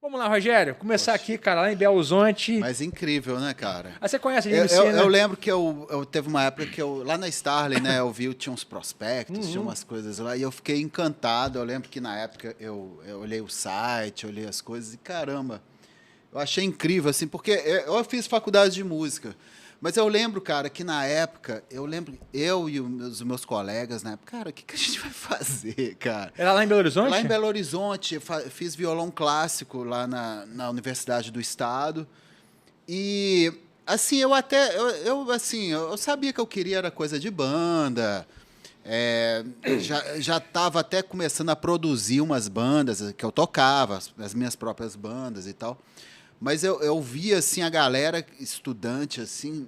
Vamos lá, Rogério. Começar Poxa. aqui, cara, lá em Belo Horizonte. Mas incrível, né, cara? Ah, você conhece a Eu, GMC, eu, né? eu lembro que eu teve uma época que lá na Starley, né, eu vi, tinha uns prospectos, tinha umas coisas lá, e eu fiquei encantado. Eu lembro que na época eu olhei o site, olhei as coisas e caramba, eu achei incrível, assim, porque eu fiz faculdade de música. Mas eu lembro, cara, que na época, eu e os meus colegas, na época, cara, o que, que a gente vai fazer, cara? Era lá em Belo Horizonte? Lá em Belo Horizonte, fiz violão clássico lá na Universidade do Estado. E assim, assim, eu sabia que eu queria era coisa de banda. Já estava até começando a produzir umas bandas que eu tocava, as minhas próprias bandas e tal. Mas eu via assim a galera estudante assim,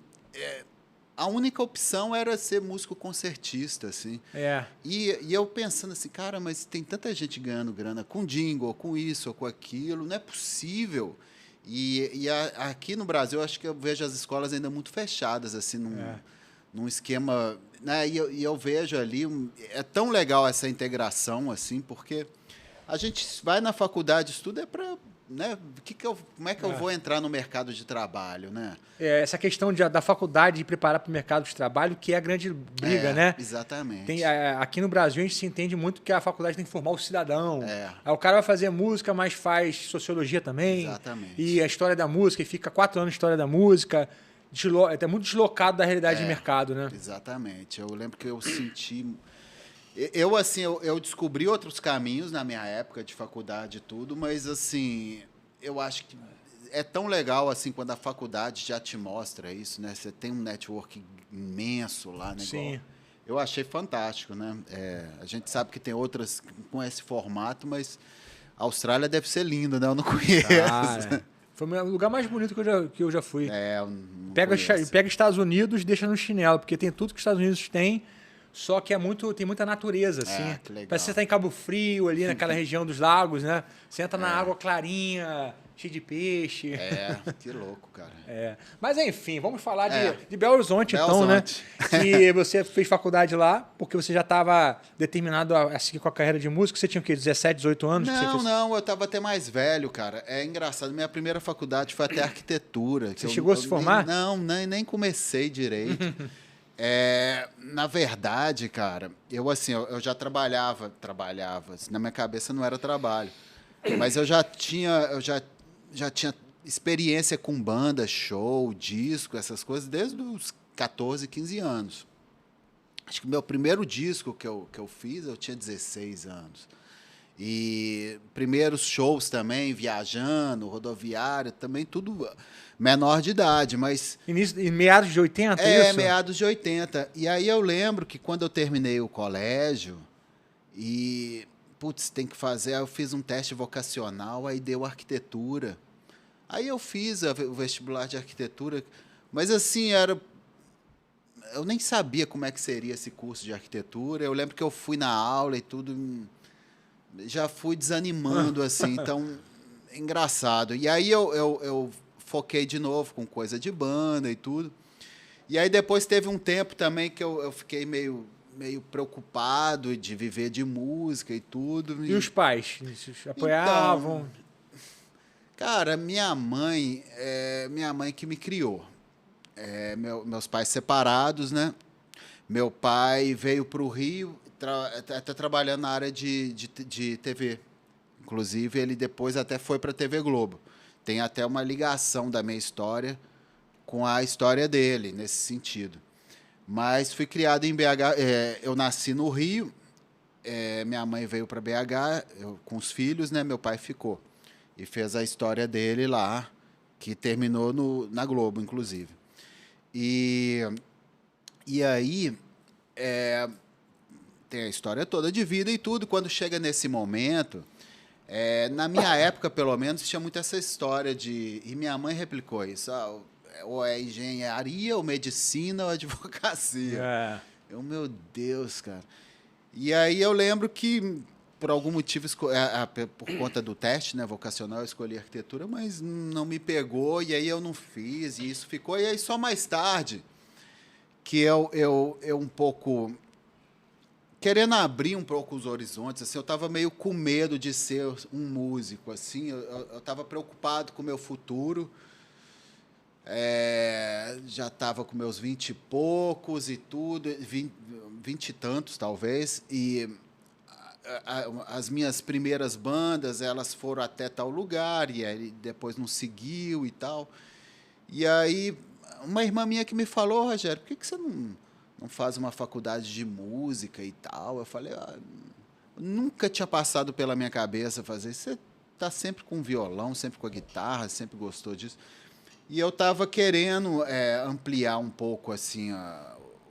a única opção era ser músico concertista, assim. É. E eu pensando assim, cara, mas tem tanta gente ganhando grana com jingle, com isso ou com aquilo, não é possível. Aqui no Brasil, eu acho que eu vejo as escolas ainda muito fechadas, assim, num esquema. Né? E eu vejo ali, é tão legal essa integração, assim, porque a gente vai na faculdade, estuda para. Né? Como é que eu vou entrar no mercado de trabalho, né? Essa questão da faculdade de preparar para o mercado de trabalho, que é a grande briga, né? Exatamente. Aqui no Brasil, a gente se entende muito que a faculdade tem que formar o cidadão. É. Aí o cara vai fazer música, mas faz sociologia também. Exatamente. E a história da música, e fica 4 anos de história da música. É muito deslocado da realidade de mercado, né? Exatamente. Eu lembro que eu senti... assim, eu descobri outros caminhos na minha época de faculdade e tudo, mas, assim, eu acho que é tão legal, assim, quando a faculdade já te mostra isso, né? Você tem um network imenso lá, né? Sim. Igual, eu achei fantástico, né? A gente sabe que tem outras com esse formato, mas a Austrália deve ser linda, né? Eu não conheço. Cara, foi o lugar mais bonito que eu já fui. Eu não Pega conheço. Estados Unidos, deixa no chinelo, porque tem tudo que os Estados Unidos têm, só que tem muita natureza, assim. Que legal. Parece que você está em Cabo Frio, ali naquela região dos lagos, né? Você entra na água clarinha, cheia de peixe. Que louco, cara. Mas, enfim, vamos falar de Belo Horizonte, Belo então, Horizonte. né? Que você fez faculdade lá, porque você já estava determinado a seguir com a carreira de músico. Você tinha o quê? 17, 18 anos? Não, eu estava até mais velho, cara. É engraçado, minha primeira faculdade foi até arquitetura. Você chegou a se formar? Nem comecei direito. Na verdade, cara, eu já trabalhava, assim, na minha cabeça não era trabalho, mas eu já tinha experiência com banda, show, disco, essas coisas desde os 14, 15 anos. Acho que o meu primeiro disco que eu fiz, eu tinha 16 anos. E primeiros shows também, viajando, rodoviária, também tudo menor de idade, mas... Em meados de 80, isso? Meados de 80. E aí eu lembro que quando eu terminei o colégio, tem que fazer, aí eu fiz um teste vocacional, aí deu arquitetura. Aí eu fiz o vestibular de arquitetura, mas assim, eu nem sabia como é que seria esse curso de arquitetura. Eu lembro que eu fui na aula e tudo... Já fui desanimando, assim, então, engraçado. E aí eu foquei de novo com coisa de banda e tudo. E aí depois teve um tempo também que eu fiquei meio preocupado de viver de música e tudo. E os pais? Apoiavam? Então, cara, minha mãe que me criou. Meus pais separados, né? Meu pai veio para o Rio, até trabalhando na área de TV. Inclusive, ele depois até foi para a TV Globo. Tem até uma ligação da minha história com a história dele, nesse sentido. Mas fui criado em BH, eu nasci no Rio, minha mãe veio para BH, com os filhos, né? Meu pai ficou. E fez a história dele lá, que terminou na Globo, inclusive. E aí... tem a história toda de vida e tudo. Quando chega nesse momento, na minha época, pelo menos, tinha muito essa história de... E minha mãe replicou isso. Ou é engenharia, ou medicina, ou advocacia. Meu Deus, cara. E aí eu lembro que, por algum motivo, por conta do teste, né, vocacional, eu escolhi arquitetura, mas não me pegou, e aí eu não fiz, e isso ficou. E aí só mais tarde... que eu um pouco querendo abrir um pouco os horizontes, assim, eu estava meio com medo de ser um músico, assim, eu estava preocupado com o meu futuro, já estava com meus 20 e poucos e tudo, 20 e tantos talvez, e as minhas primeiras bandas, elas foram até tal lugar, e aí depois não seguiu e tal. E aí, uma irmã minha que me falou, Rogério, por que você não faz uma faculdade de música e tal? Eu falei, nunca tinha passado pela minha cabeça fazer isso. Você está sempre com violão, sempre com a guitarra, sempre gostou disso. E eu estava querendo ampliar um pouco assim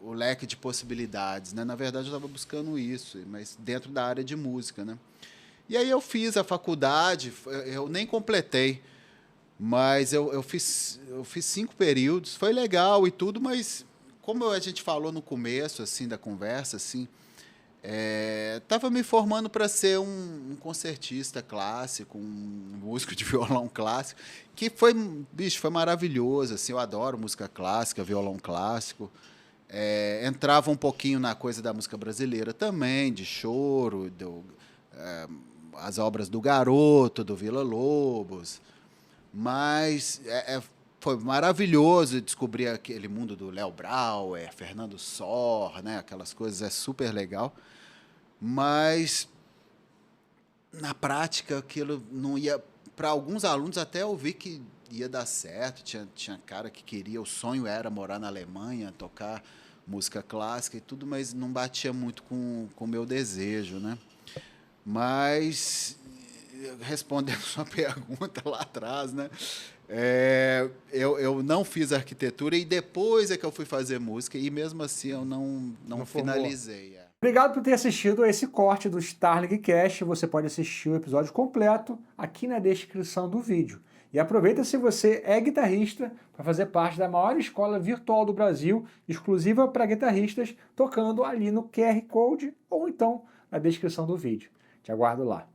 o leque de possibilidades, né? Na verdade, eu estava buscando isso, mas dentro da área de música, né? E aí eu fiz a faculdade, eu nem completei, mas eu fiz 5 períodos, foi legal e tudo, mas como a gente falou no começo assim da conversa, assim, estava me formando para ser um concertista clássico, um músico de violão clássico, que foi, bicho, foi maravilhoso, assim, eu adoro música clássica, violão clássico. Entrava um pouquinho na coisa da música brasileira também, de choro, as obras do Garoto, do Villa-Lobos, mas foi maravilhoso descobrir aquele mundo do Léo Brauer, Fernando Sor, né? Aquelas coisas, é super legal. Mas, na prática, aquilo não ia... Para alguns alunos, até eu vi que ia dar certo. Tinha cara que queria, o sonho era morar na Alemanha, tocar música clássica e tudo, mas não batia muito com o meu desejo, né? Mas, respondendo sua pergunta lá atrás, né? Eu não fiz arquitetura e depois é que eu fui fazer música e mesmo assim eu não finalizei. Obrigado por ter assistido a esse corte do Starling Cast. Você pode assistir o episódio completo aqui na descrição do vídeo. E aproveita, se você é guitarrista, para fazer parte da maior escola virtual do Brasil, exclusiva para guitarristas, tocando ali no QR Code ou então na descrição do vídeo. Te aguardo lá.